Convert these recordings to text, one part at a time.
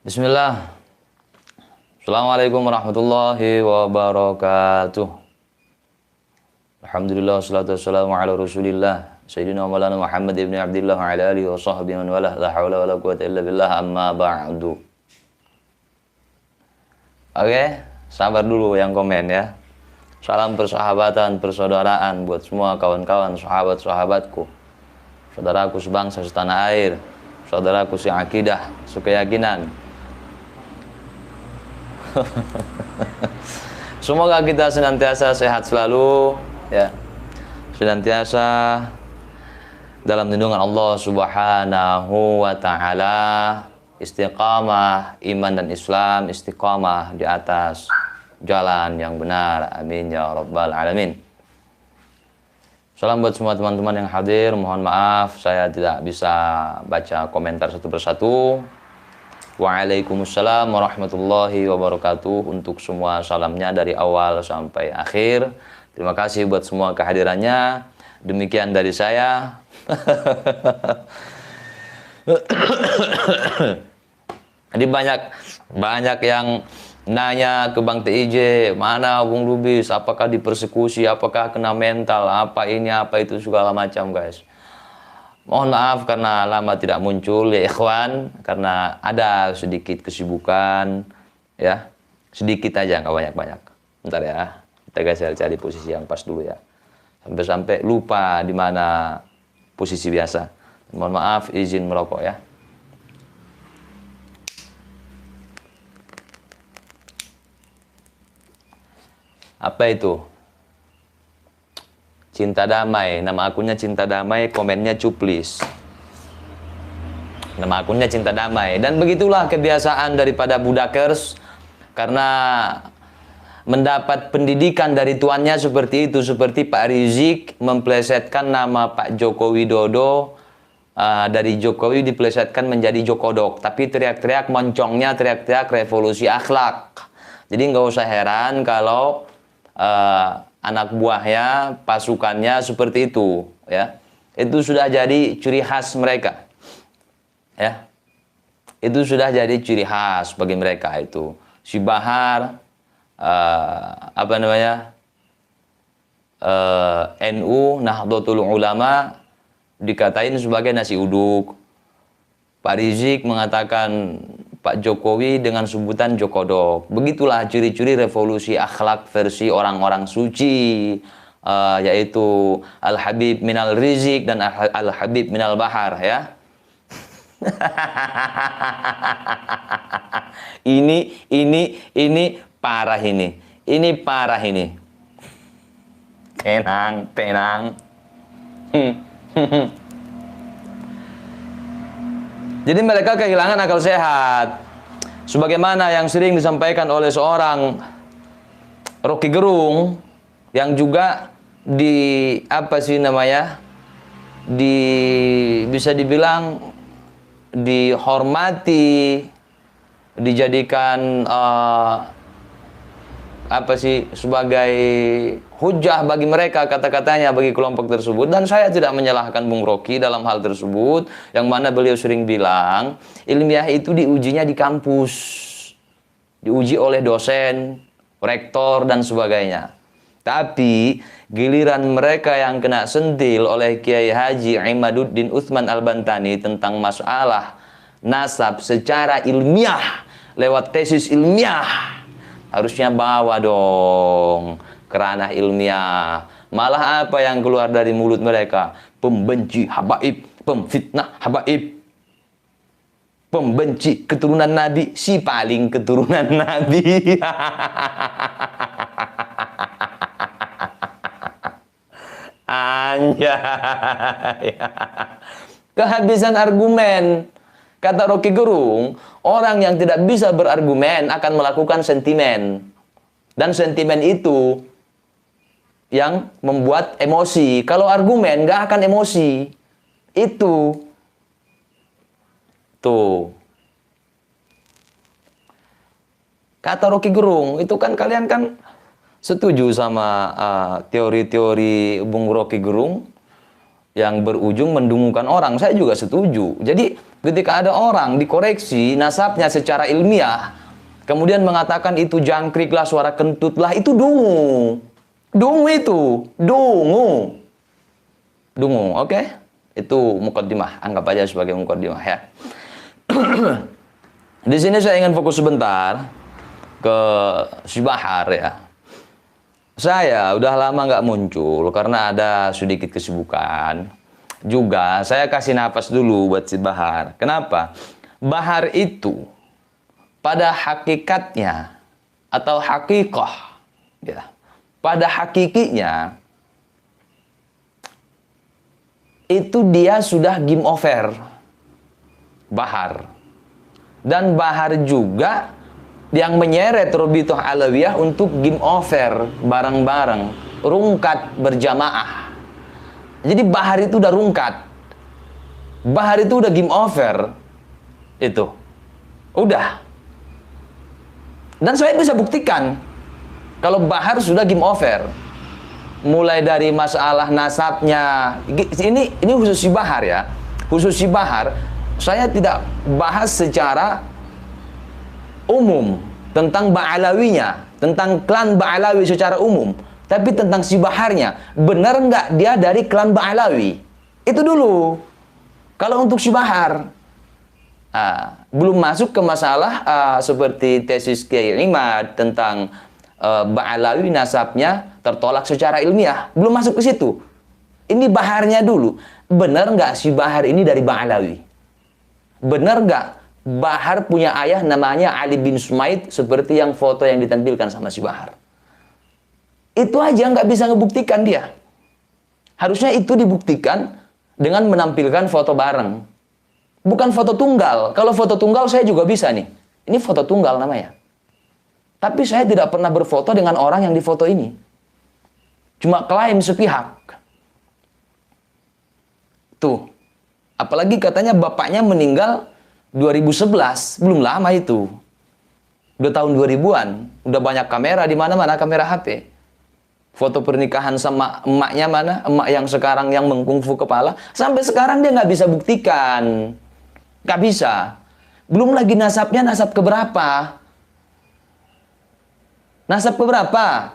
Bismillah. Assalamualaikum warahmatullahi wabarakatuh. Alhamdulillah, wassalatu wassalamu ala rasulillah Sayyidina Maulana Muhammad ibn Abdillah wa ala alihi wa sahbihi man walah. La hawla wa la quwata illa billah, amma ba'du. Oke, sabar dulu yang komen ya. Salam persahabatan, persaudaraan buat semua kawan-kawan, sahabat-sahabatku, saudaraku sebangsa setanah air, saudaraku seakidah, sekeyakinan. Semoga kita senantiasa sehat selalu ya. Senantiasa dalam lindungan Allah Subhanahu wa taala, istiqamah iman dan Islam, istiqamah di atas jalan yang benar. Amin ya rabbal alamin. Salam buat semua teman-teman yang hadir. Mohon maaf saya tidak bisa baca komentar satu persatu. Waalaikumsalam warahmatullahi wabarakatuh untuk semua salamnya dari awal sampai akhir. Terima kasih buat semua kehadirannya. Demikian dari saya. Jadi banyak yang nanya ke Bang TIJ, mana Bung Lubis, apakah dipersekusi, apakah kena mental, apa ini, apa itu, segala macam guys. Mohon maaf karena lama tidak muncul ya ikhwan, karena ada sedikit kesibukan ya, sedikit aja nggak banyak-banyak. Bentar ya, kita guys cari posisi yang pas dulu ya, sampai lupa di mana posisi biasa. Mohon maaf, izin merokok ya. Apa itu? Cinta Damai, nama akunnya Cinta Damai, komennya cuplis. Nama akunnya Cinta Damai. Dan begitulah kebiasaan daripada budakers, karena mendapat pendidikan dari tuannya seperti itu. Seperti Pak Rizik memplesetkan nama Pak Joko Widodo, dari Jokowi diplesetkan menjadi Jokodok. Tapi teriak-teriak moncongnya, teriak-teriak revolusi akhlak. Jadi nggak usah heran kalau anak buahnya, pasukannya seperti itu ya. Itu sudah jadi ciri khas mereka ya. Itu sudah jadi ciri khas bagi mereka itu. Si Bahar NU Nahdlatul Ulama dikatain sebagai nasi uduk. Pak Rizik mengatakan Pak Jokowi dengan sebutan Jokodok. Begitulah ciri-ciri revolusi akhlak versi orang-orang suci, yaitu Al-Habib Minal Rizik dan Al-Habib Minal Bahar ya. Ini parah ini. Ini parah ini. Tenang. Jadi mereka kehilangan akal sehat. Sebagaimana yang sering disampaikan oleh seorang Rocky Gerung, yang juga bisa dibilang dihormati, dijadikan sebagai hujah bagi mereka, kata-katanya bagi kelompok tersebut. Dan saya tidak menyalahkan Bung Rocky dalam hal tersebut, yang mana beliau sering bilang ilmiah itu diujinya di kampus, diuji oleh dosen, rektor dan sebagainya. Tapi giliran mereka yang kena sentil oleh Kiai Haji Imaduddin Utsman Al-Bantani tentang masalah nasab secara ilmiah lewat tesis ilmiah, harusnya bawa dong ke ranah ilmiah. Malah apa yang keluar dari mulut mereka? Pembenci habaib, pemfitnah habaib, pembenci keturunan Nabi, si paling keturunan Nabi. Anjay. Kehabisan argumen. Kata Rocky Gerung, orang yang tidak bisa berargumen akan melakukan sentimen. Dan sentimen itu yang membuat emosi. Kalau argumen nggak akan emosi. Itu. Tuh. Kata Rocky Gerung, itu kan kalian kan setuju sama teori-teori Bung Rocky Gerung yang berujung mendungukan orang. Saya juga setuju. Jadi ketika ada orang dikoreksi nasabnya secara ilmiah, kemudian mengatakan itu jangkrik lah, suara kentut lah, itu dungu. Dungu itu, dungu. Dungu, oke? Itu mukaddimah, anggap aja sebagai mukaddimah ya. Di sini saya ingin fokus sebentar ke si Bahar ya. Saya udah lama nggak muncul karena ada sedikit kesibukan. Juga saya kasih napas dulu buat si Bahar. Kenapa? Bahar itu pada hakikatnya atau hakikah, ya, pada hakikinya itu dia sudah game over. Bahar. Dan Bahar juga yang menyeret Robitoh Alawiyah untuk game over bareng-bareng, rungkat berjamaah. Jadi Bahar itu udah rungkat. Bahar itu udah game over. Itu. Udah. Dan saya bisa buktikan kalau Bahar sudah game over. Mulai dari masalah nasabnya. Ini khusus si Bahar ya. Khusus si Bahar, saya tidak bahas secara umum tentang Ba'alawinya, tentang klan Ba'alawi secara umum, tapi tentang si Baharnya. Benar nggak dia dari klan Ba'alawi? Itu dulu. Kalau untuk si Bahar, belum masuk ke masalah seperti tesis Kiai Imad tentang Ba'alawi nasabnya tertolak secara ilmiah. Belum masuk ke situ. Ini Baharnya dulu. Benar nggak si Bahar ini dari Ba'alawi? Benar nggak Bahar punya ayah namanya Ali bin Sumaid seperti yang foto yang ditampilkan sama si Bahar? Itu aja nggak bisa ngebuktikan dia. Harusnya itu dibuktikan dengan menampilkan foto bareng. Bukan foto tunggal. Kalau foto tunggal saya juga bisa nih. Ini foto tunggal namanya. Tapi saya tidak pernah berfoto dengan orang yang difoto ini. Cuma klaim sepihak. Tuh. Apalagi katanya bapaknya meninggal 2011, belum lama itu. Udah tahun 2000-an, udah banyak kamera di mana-mana, kamera HP. Foto pernikahan sama emaknya mana? Emak yang sekarang yang mengkungfu kepala. Sampai sekarang dia nggak bisa buktikan. Nggak bisa. Belum lagi nasabnya, nasab keberapa? Nasab keberapa?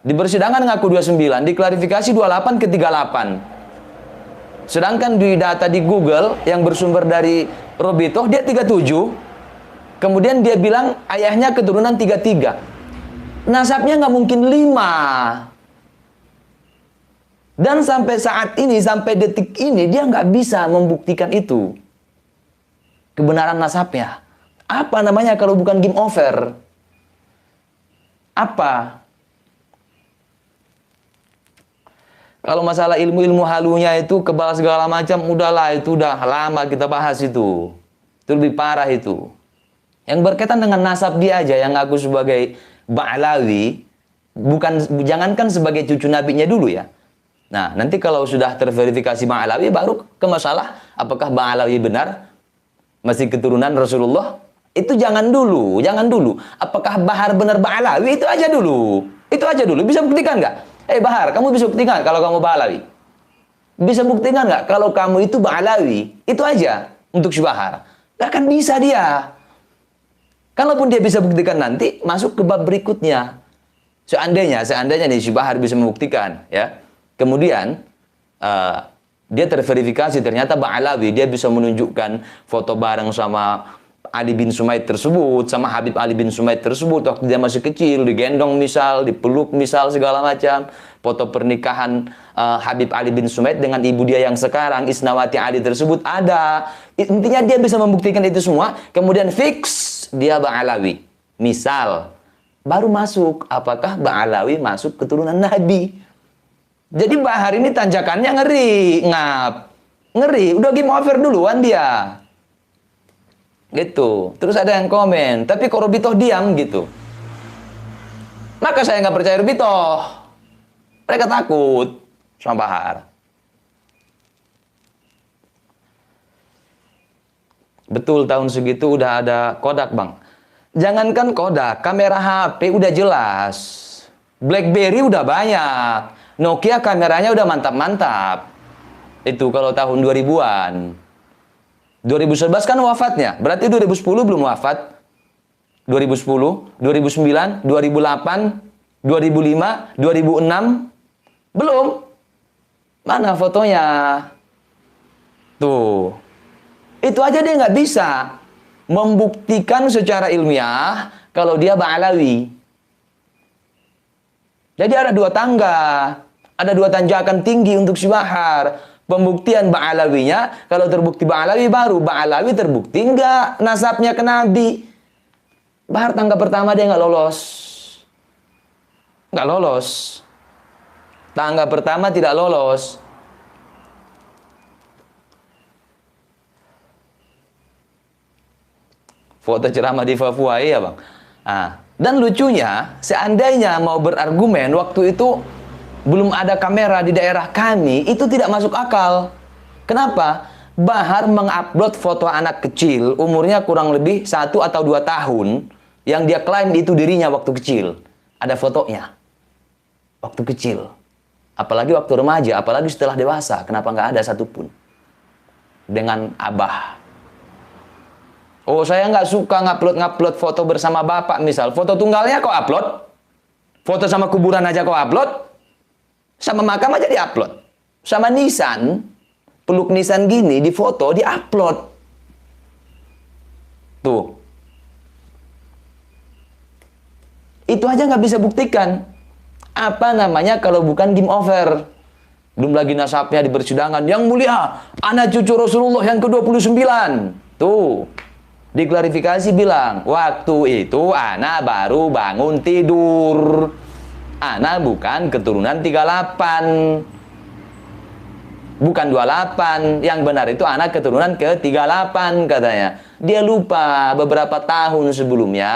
Di persidangan ngaku 29, diklarifikasi 28 ke 38. Sedangkan di data di Google yang bersumber dari Robitoh, dia 37. Kemudian dia bilang ayahnya keturunan 33. Nasabnya nggak mungkin 5. Dan sampai saat ini, sampai detik ini, dia nggak bisa membuktikan itu. Kebenaran nasabnya. Apa namanya kalau bukan game over? Apa? Kalau masalah ilmu-ilmu halunya itu kebal segala macam, udahlah, itu udah lama kita bahas itu. Itu lebih parah itu. Yang berkaitan dengan nasab dia aja yang ngaku sebagai Ba'alawi, bukan, jangankan sebagai cucu nabinya dulu ya. Nah, nanti kalau sudah terverifikasi Ba'alawi, baru ke masalah apakah Ba'alawi benar masih keturunan Rasulullah. Itu jangan dulu, jangan dulu. Apakah Bahar benar Ba'alawi, itu aja dulu. Itu aja dulu. Bisa buktikan nggak? Bahar, kamu bisa buktikan kalau kamu Ba'alawi? Bisa buktikan nggak kalau kamu itu Ba'alawi? Itu aja untuk si Bahar. Nggak akan bisa dia. Kalaupun dia bisa buktikan nanti, masuk ke bab berikutnya. Seandainya nih si Bahar bisa membuktikan, ya. Kemudian dia terverifikasi ternyata Ba'alawi, dia bisa menunjukkan foto bareng sama Ali bin Sumaid tersebut, sama Habib Ali bin Sumaid tersebut waktu dia masih kecil, digendong misal, dipeluk misal, segala macam. Foto pernikahan Habib Ali bin Sumaid dengan ibu dia yang sekarang, Isnawati Ali tersebut ada. Intinya dia bisa membuktikan itu semua, kemudian fix dia Ba'alawi. Misal, baru masuk, apakah Ba'alawi masuk keturunan Nabi? Jadi Bahar ini tanjakannya ngeri, ngeri, udah game over duluan dia. Gitu. Terus ada yang komen, tapi kok Robitoh diam gitu. Maka saya nggak percaya Robitoh. Mereka takut sama Bahar. Betul, tahun segitu udah ada Kodak, Bang. Jangankan Kodak, kamera HP udah jelas. BlackBerry udah banyak. Nokia kameranya udah mantap-mantap. Itu kalau tahun 2000-an. 2011 kan wafatnya. Berarti 2010 belum wafat. 2010, 2009, 2008, 2005, 2006 belum. Mana fotonya? Tuh. Itu aja dia nggak bisa membuktikan secara ilmiah kalau dia Ba'alawi. Jadi ada dua tangga, ada dua tanjakan tinggi untuk si Bahar. Pembuktian Ba'alawinya, kalau terbukti Ba'alawi baru Ba'alawi terbukti enggak nasabnya ke Nabi. Bahar tangga pertama dia nggak lolos. Nggak lolos. Tangga pertama tidak lolos. Foto ceramah di Papua, iya bang. Dan lucunya, seandainya mau berargumen, waktu itu belum ada kamera di daerah kami, itu tidak masuk akal. Kenapa? Bahar mengupload foto anak kecil, umurnya kurang lebih 1 atau 2 tahun, yang dia klaim itu dirinya waktu kecil. Ada fotonya. Waktu kecil. Apalagi waktu remaja, apalagi setelah dewasa. Kenapa nggak ada satupun? Dengan abah. Oh, saya nggak suka ngupload foto bersama bapak, misal. Foto tunggalnya kok upload? Foto sama kuburan aja kok upload? Sama makam aja di-upload. Sama nisan, peluk nisan gini, di foto, di-upload. Tuh. Itu aja nggak bisa buktikan. Apa namanya kalau bukan game over? Belum lagi nasabnya di persidangan. Yang mulia, anak cucu Rasulullah yang ke-29. Tuh. Diklarifikasi bilang, waktu itu anak baru bangun tidur. Anak bukan keturunan 38. Bukan 28. Yang benar itu anak keturunan ke-38 katanya. Dia lupa beberapa tahun sebelumnya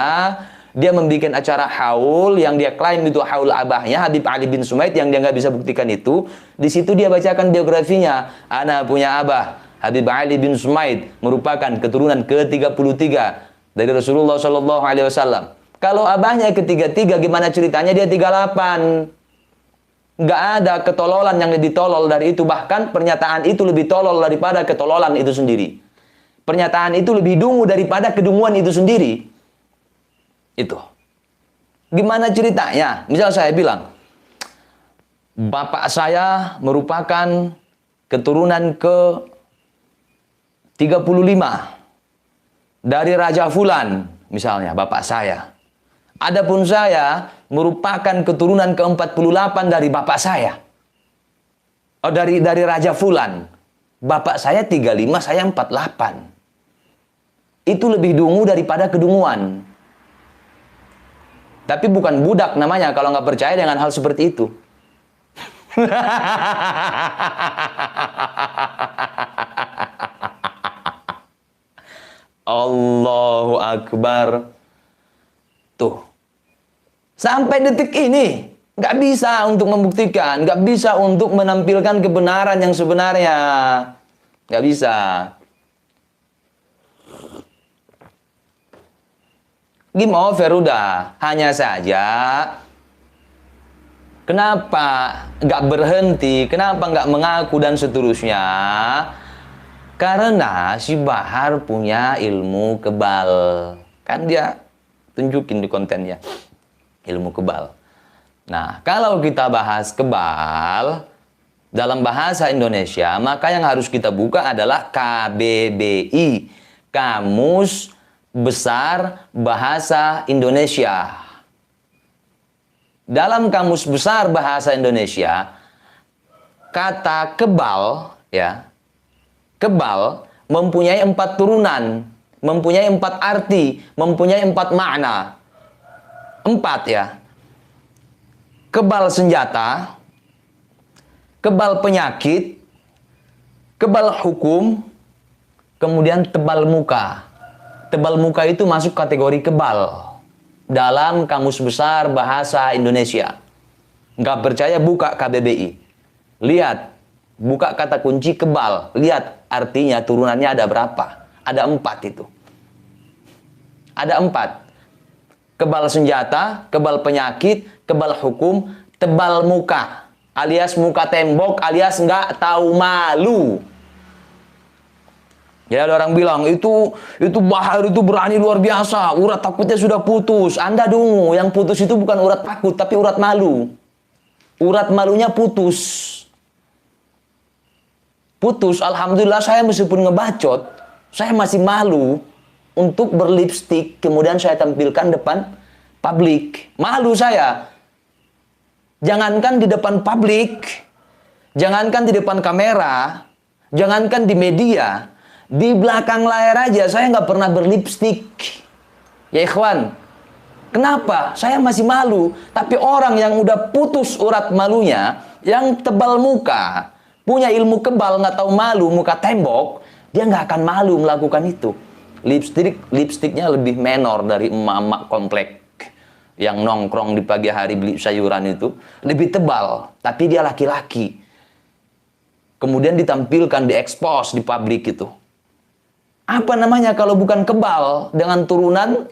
dia membuat acara haul yang dia klaim itu haul abahnya Habib Ali bin Sumaid, yang dia nggak bisa buktikan itu. Di situ dia bacakan biografinya. Anak punya abah Habib Ali bin Sumaid, merupakan keturunan ke-33 dari Rasulullah Shallallahu Alaihi Wasallam. Kalau abahnya ke-33, gimana ceritanya dia 38? Nggak ada ketololan yang lebih tolol dari itu. Bahkan pernyataan itu lebih tolol daripada ketololan itu sendiri. Pernyataan itu lebih dungu daripada kedunguan itu sendiri. Itu. Gimana ceritanya? Misal saya bilang, bapak saya merupakan keturunan ke-35 dari Raja Fulan, misalnya bapak saya. Adapun saya merupakan keturunan ke-48 dari bapak saya. Oh, dari Raja Fulan. Bapak saya 35, saya 48. Itu lebih dungu daripada kedunguan. Tapi bukan budak namanya kalau nggak percaya dengan hal seperti itu. Allahu Akbar. Tuh. Sampai detik ini, nggak bisa untuk membuktikan, nggak bisa untuk menampilkan kebenaran yang sebenarnya. Nggak bisa. Game over udah. Hanya saja, kenapa nggak berhenti, kenapa nggak mengaku dan seterusnya? Karena si Bahar punya ilmu kebal. Kan dia tunjukin di kontennya. Ilmu kebal. Nah, kalau kita bahas kebal dalam bahasa Indonesia, maka yang harus kita buka adalah KBBI, Kamus Besar Bahasa Indonesia. Dalam Kamus Besar Bahasa Indonesia, kata kebal, ya, kebal mempunyai 4 turunan, mempunyai 4 arti, mempunyai 4 makna. 4 ya. Kebal senjata, kebal penyakit, kebal hukum, kemudian tebal muka. Tebal muka itu masuk kategori kebal dalam Kamus Besar Bahasa Indonesia. Nggak percaya, buka KBBI. Lihat, buka kata kunci kebal. Lihat artinya, turunannya ada berapa. Ada 4 itu. Ada 4. Kebal senjata, kebal penyakit, kebal hukum, tebal muka. alias muka tembok, alias nggak tahu malu. Ya, ada orang bilang itu Bahar itu berani luar biasa, urat takutnya sudah putus. Anda dungu, yang putus itu bukan urat takut, tapi urat malu. Urat malunya putus. Putus, alhamdulillah saya meskipun ngebacot, saya masih malu untuk berlipstik, kemudian saya tampilkan depan publik. Malu saya. Jangankan di depan publik, jangankan di depan kamera, jangankan di media, di belakang layar aja saya nggak pernah berlipstik. Ya ikhwan, kenapa? Saya masih malu. Tapi orang yang udah putus urat malunya, yang tebal muka, punya ilmu kebal, nggak tahu malu, muka tembok, dia nggak akan malu melakukan itu. Lipstiknya lebih menor dari emak-emak komplek yang nongkrong di pagi hari beli sayuran itu, lebih tebal, tapi dia laki-laki. Kemudian ditampilkan, diekspos di publik itu. Apa namanya kalau bukan kebal dengan turunan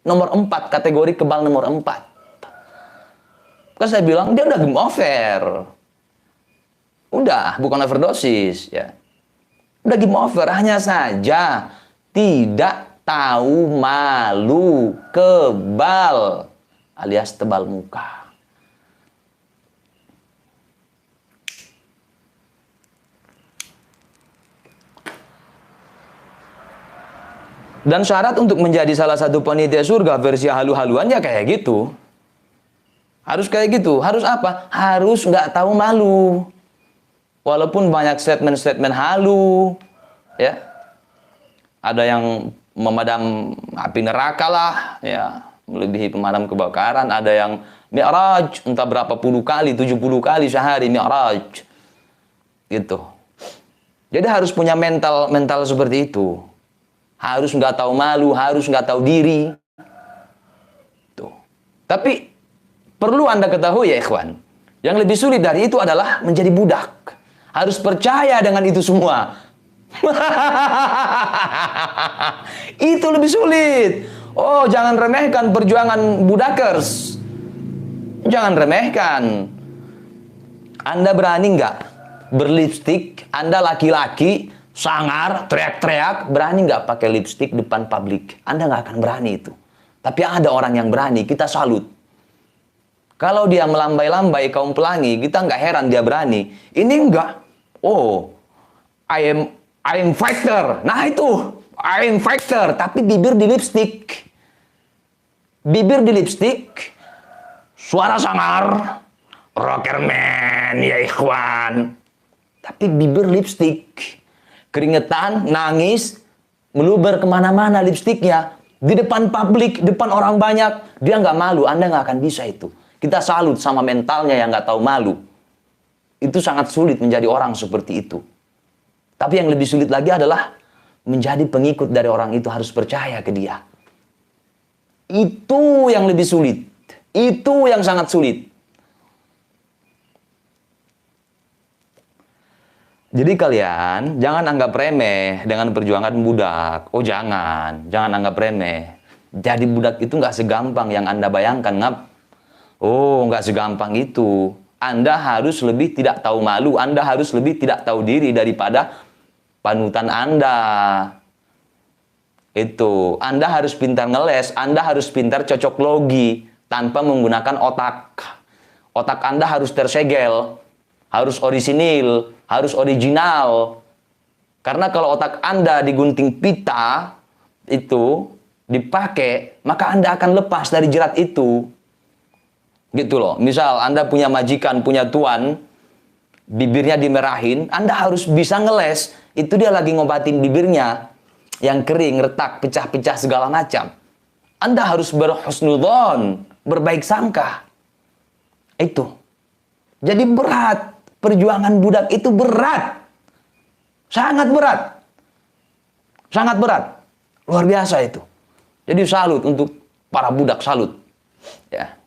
nomor 4, kategori kebal nomor 4. Kan saya bilang dia udah game over. Udah, bukan overdosis ya. Udah game over, hanya saja tidak tahu malu, kebal alias tebal muka. Dan syarat untuk menjadi salah satu panitia surga versi halu-haluan ya kayak gitu. Harus kayak gitu. Harus apa? Harus nggak tahu malu. Walaupun banyak statement-statement halu, ya. Ada yang memadam api neraka lah, ya. Melebihi pemadam kebakaran. Ada yang mi'raj, entah berapa puluh kali, 70 kali sehari mi'raj. Gitu. Jadi harus punya mental seperti itu. Harus nggak tahu malu, harus nggak tahu diri. Tuh. Tapi perlu Anda ketahui ya ikhwan, yang lebih sulit dari itu adalah menjadi budak. Harus percaya dengan itu semua. Itu lebih sulit. Oh, jangan remehkan perjuangan budakers. Jangan remehkan. Anda berani nggak berlipstik? Anda laki-laki, sangar, teriak-teriak, berani nggak pakai lipstik depan publik? Anda nggak akan berani itu. Tapi ada orang yang berani, kita salut. Kalau dia melambai-lambai kaum pelangi, kita nggak heran dia berani. Ini enggak. Oh, I am fighter. Nah itu, I am fighter. Tapi bibir di lipstik. Bibir di lipstik, suara sangar, rockerman, ya ikhwan. Tapi bibir lipstik. Keringetan, nangis, meluber kemana-mana lipstiknya. Di depan publik, depan orang banyak, dia nggak malu. Anda nggak akan bisa itu. Kita salut sama mentalnya yang nggak tahu malu. Itu sangat sulit menjadi orang seperti itu. Tapi yang lebih sulit lagi adalah menjadi pengikut dari orang itu, harus percaya ke dia. Itu yang lebih sulit. Itu yang sangat sulit. Jadi kalian jangan anggap remeh dengan perjuangan budak. Oh jangan anggap remeh. Jadi budak itu nggak segampang yang Anda bayangkan, ngap. Oh nggak segampang itu. Anda harus lebih tidak tahu malu. Anda harus lebih tidak tahu diri daripada panutan Anda. Itu. Anda harus pintar ngeles. Anda harus pintar cocok logi tanpa menggunakan otak. Otak Anda harus tersegel. Harus orisinil. Harus original. Karena kalau otak Anda digunting pita, itu dipakai, maka Anda akan lepas dari jerat itu. Gitu loh. Misal Anda punya majikan, punya tuan, bibirnya dimerahin, Anda harus bisa ngeles. Itu dia lagi ngobatin bibirnya yang kering, retak, pecah-pecah segala macam. Anda harus berhusnudzon, berbaik sangka. Itu. Jadi berat. Perjuangan budak itu berat. Sangat berat. Sangat berat. Luar biasa itu. Jadi salut untuk para budak, salut. Ya.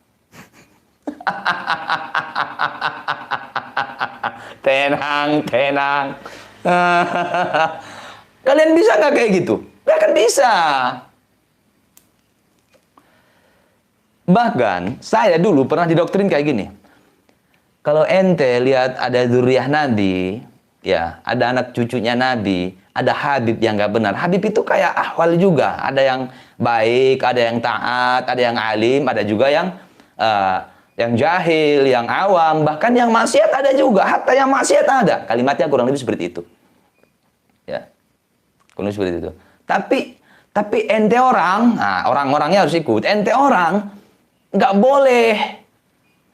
Tenang. Kalian bisa nggak kayak gitu? Nggak akan bisa. Bahkan saya dulu pernah didoktrin kayak gini. Kalau ente lihat ada zuriyah Nabi, ya, ada anak cucunya Nabi, ada Habib yang nggak benar. Habib itu kayak ahwal juga. Ada yang baik, ada yang taat, ada yang alim, ada juga yang jahil, yang awam, bahkan yang maksiat ada juga. Hatta yang maksiat ada. Kalimatnya kurang lebih seperti itu. Ya, kurang lebih seperti itu. Tapi ente orang, nah, orang-orangnya harus ikut. Ente orang nggak boleh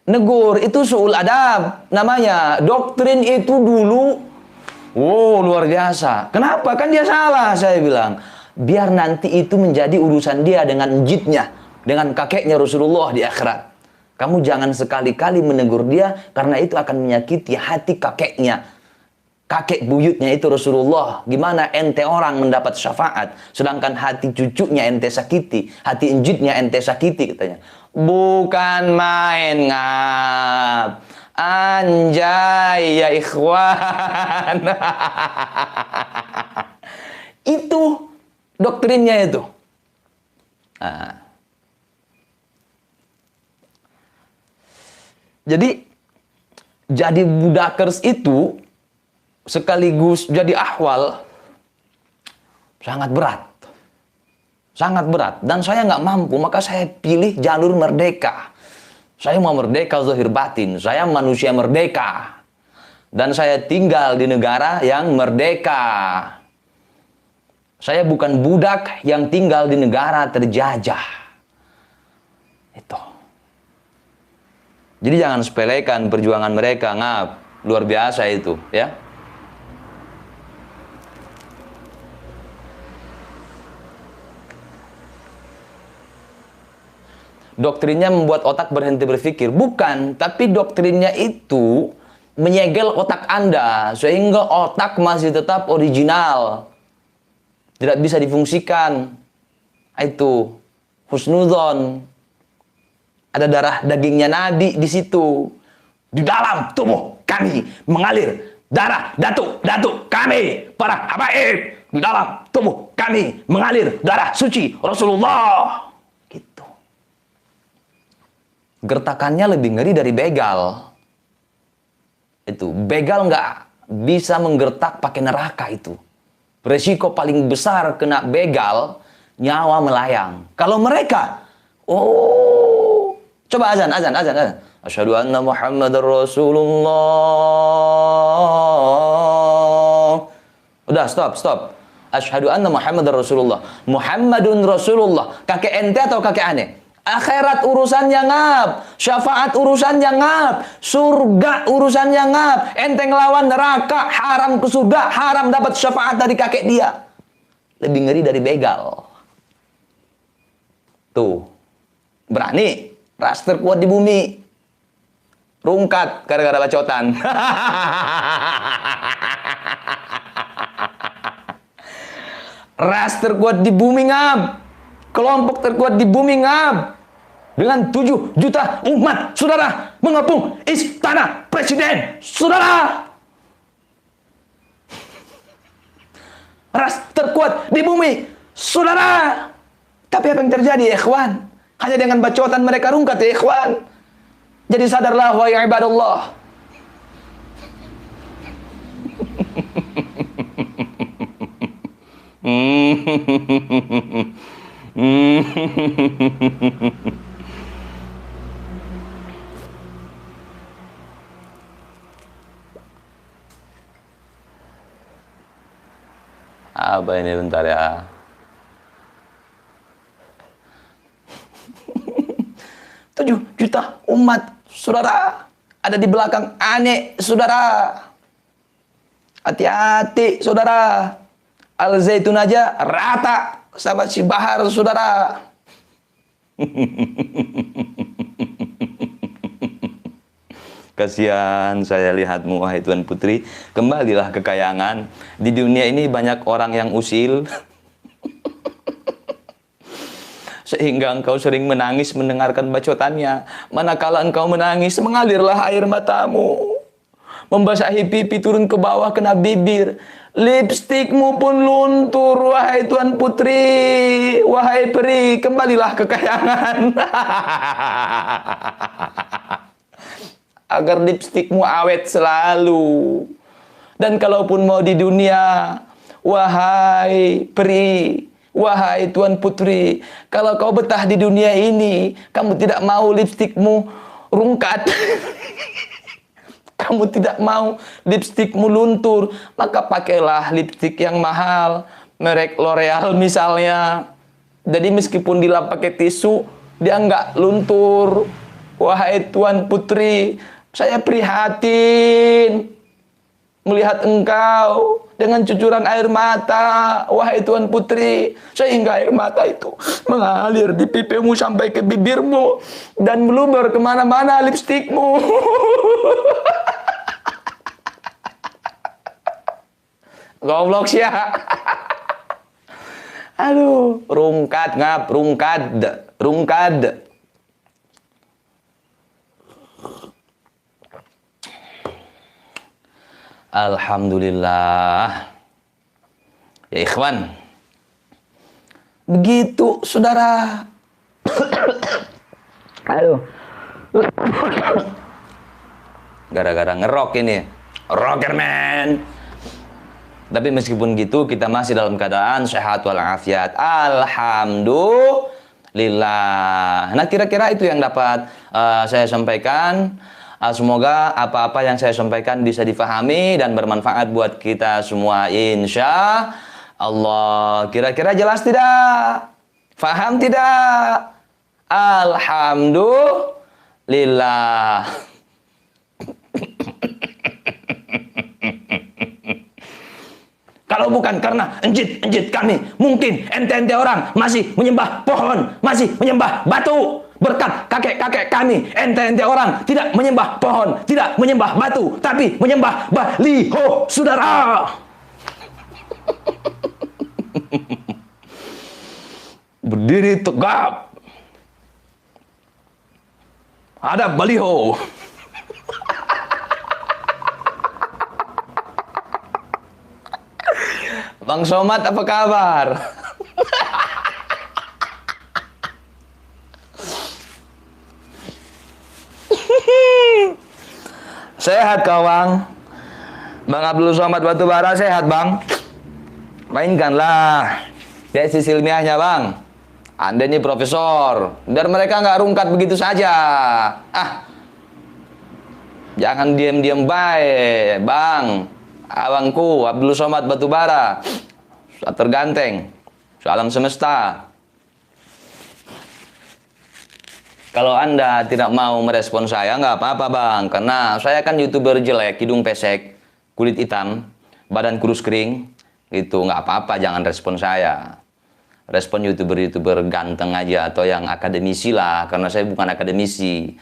negur, itu suul adab namanya. Doktrin itu dulu, wow, luar biasa. Kenapa? Kan dia salah, saya bilang. Biar nanti itu menjadi urusan dia dengan jidnya, dengan kakeknya Rasulullah di akhirat. Kamu jangan sekali-kali menegur dia, karena itu akan menyakiti hati kakeknya. Kakek buyutnya itu Rasulullah. Gimana ente orang mendapat syafaat, sedangkan hati cucunya ente sakiti, hati injitnya ente sakiti, katanya. Bukan main, Ngap. Anjay ya ikhwan. Itu doktrinnya itu. Nah. Jadi budakers itu sekaligus jadi ahwal sangat berat. Sangat berat. Dan saya nggak mampu, maka saya pilih jalur merdeka. Saya mau merdeka zahir batin. Saya manusia merdeka. Dan saya tinggal di negara yang merdeka. Saya bukan budak yang tinggal di negara terjajah. Itu. Jadi jangan sepelekan perjuangan mereka, Ngap. Luar biasa itu, ya. Doktrinnya membuat otak berhenti berpikir. Bukan, tapi doktrinnya itu menyegel otak Anda. Sehingga otak masih tetap original. Tidak bisa difungsikan. Itu husnuzon. Ada darah dagingnya Nabi di situ. Di dalam tubuh kami mengalir darah datuk kami. Para habaib. Di dalam tubuh kami mengalir darah suci Rasulullah. Gitu. Gertakannya lebih ngeri dari begal. Itu begal nggak bisa menggertak pakai neraka itu. Resiko paling besar kena begal, nyawa melayang. Kalau mereka, oh, coba azan. Asyhadu anna Muhammadar Rasulullah. Udah, stop. Asyhadu anna Muhammadar Rasulullah. Muhammadun Rasulullah. Kakek ente atau kakek aneh? Akhirat urusannya Ngap, syafaat urusannya Ngap, surga urusannya Ngap. Ente ngelawan neraka, haram ke surga, haram dapat syafaat dari kakek dia. Lebih ngeri dari begal. Tuh, berani, ras terkuat di bumi. Rungkat gara-gara bacotan. Ras terkuat di bumi, Ngap. Kelompok terkuat di bumi, Ngap. Dengan 7 juta umat, saudara, mengepung istana presiden, saudara. Ras terkuat di bumi, saudara. Tapi apa yang terjadi, ikhwan? Hanya dengan bacotan mereka rungkat, ya, ikhwan. Jadi sadarlah, wahai ibadallah. Apa ini bentar ya? 7 juta umat, saudara, ada di belakang aneh, saudara. Hati-hati, saudara. Al-Zaitun aja rata sama si Bahar, saudara. Kasihan saya lihatmu, wahai Tuan Putri. Kembalilah ke kayangan. Di dunia ini banyak orang yang usil. Sehingga engkau sering menangis mendengarkan bacotannya. Manakala engkau menangis, mengalirlah air matamu. Membasahi pipi turun ke bawah kena bibir. Lipstikmu pun luntur, wahai Tuan Putri. Wahai peri, kembalilah ke kayangan. agar lipstikmu awet selalu. Dan kalaupun mau di dunia, wahai peri, wahai tuan putri, kalau kau betah di dunia ini, kamu tidak mau lipstikmu rungkat, kamu tidak mau lipstikmu luntur, maka pakailah lipstik yang mahal, merek L'Oreal misalnya. Jadi meskipun dilap pakai tisu, dia nggak luntur. Wahai tuan putri, saya prihatin melihat engkau dengan cucuran air mata, wahai tuan putri, sehingga air mata itu mengalir di pipimu sampai ke bibirmu dan meluber kemana-mana lipstikmu. Goblok sih ya. Aduh, rungkat ngap, rungkad. Alhamdulillah. Ya ikhwan. Begitu saudara. Aduh. Gara-gara ngerok ini. Rockerman. Tapi meskipun gitu kita masih dalam keadaan sehat walafiat. Alhamdulillah. Nah kira-kira itu yang dapat saya sampaikan. Semoga apa-apa yang saya sampaikan bisa difahami dan bermanfaat buat kita semua, insya Allah. Kira-kira jelas tidak? Faham tidak? Alhamdulillah. Kalau bukan karena enjit kami, mungkin ente-ente orang masih menyembah pohon, masih menyembah batu. Berkat kakek-kakek kami, ente-ente orang tidak menyembah pohon, tidak menyembah batu, tapi menyembah baliho, saudara. Berdiri tegap. Ada baliho. Bang Somad, apa kabar? Sehat kawan. Bang Abdul Somad Batubara sehat bang. Mainkanlah tesis ilmiahnya bang. Anda ini profesor. Dan mereka nggak rungkat begitu saja. Jangan diam-diam baik bang. Abangku Abdul Somad Batubara. Terganteng. Salam semesta. Kalau Anda tidak mau merespon saya, nggak apa-apa bang. Karena saya kan YouTuber jelek, hidung pesek, kulit hitam, badan kurus kering. Gitu, nggak apa-apa, jangan respon saya. Respon YouTuber-YouTuber ganteng aja, atau yang akademisi lah. Karena saya bukan akademisi.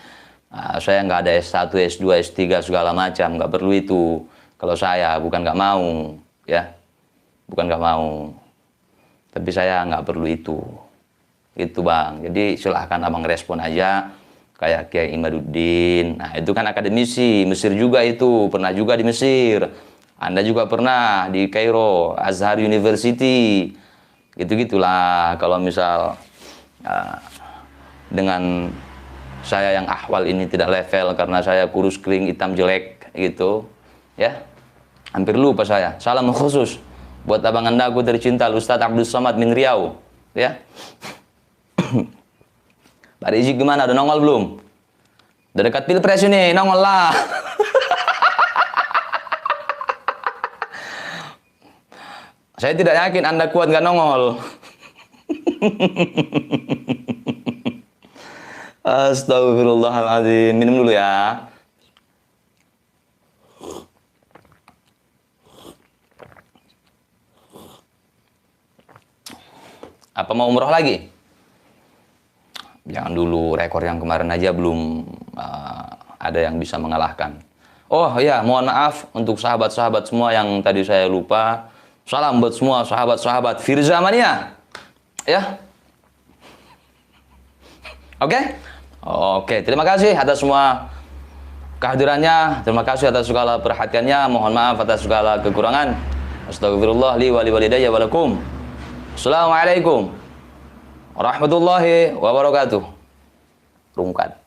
Saya nggak ada S1, S2, S3, segala macam. Nggak perlu itu. Kalau saya, bukan nggak mau. Ya, bukan nggak mau. Tapi saya nggak perlu itu. Gitu bang, jadi silahkan abang respon aja kayak Kiai Imaduddin. Nah itu kan akademisi, Mesir juga itu, pernah juga di Mesir. Anda juga pernah di Kairo, Azhar University. Gitu-gitulah kalau misal dengan saya yang ahwal ini tidak level karena saya kurus kering hitam jelek gitu. Ya, hampir lupa saya. Salam khusus buat abang andaku tercinta Ustadz Abdul Somad min Riau. Ya. Pak Rizik gimana? Udah nongol belum? Udah dekat pilpres ini, nongol lah. Saya tidak yakin Anda kuat nggak nongol. Astagfirullahaladzim. Minum dulu ya. Apa mau umroh lagi? Jangan dulu, rekor yang kemarin aja belum ada yang bisa mengalahkan. Oh ya, mohon maaf untuk sahabat-sahabat semua yang tadi saya lupa. Salam buat semua sahabat-sahabat Firza Mania. Ya. Oke? Oke, terima kasih atas semua kehadirannya. Terima kasih atas segala perhatiannya. Mohon maaf atas segala kekurangan. Astagfirullah li wa li walidayya wa lakum. Assalamualaikum warahmatullahi wabarakatuh. Rungkat.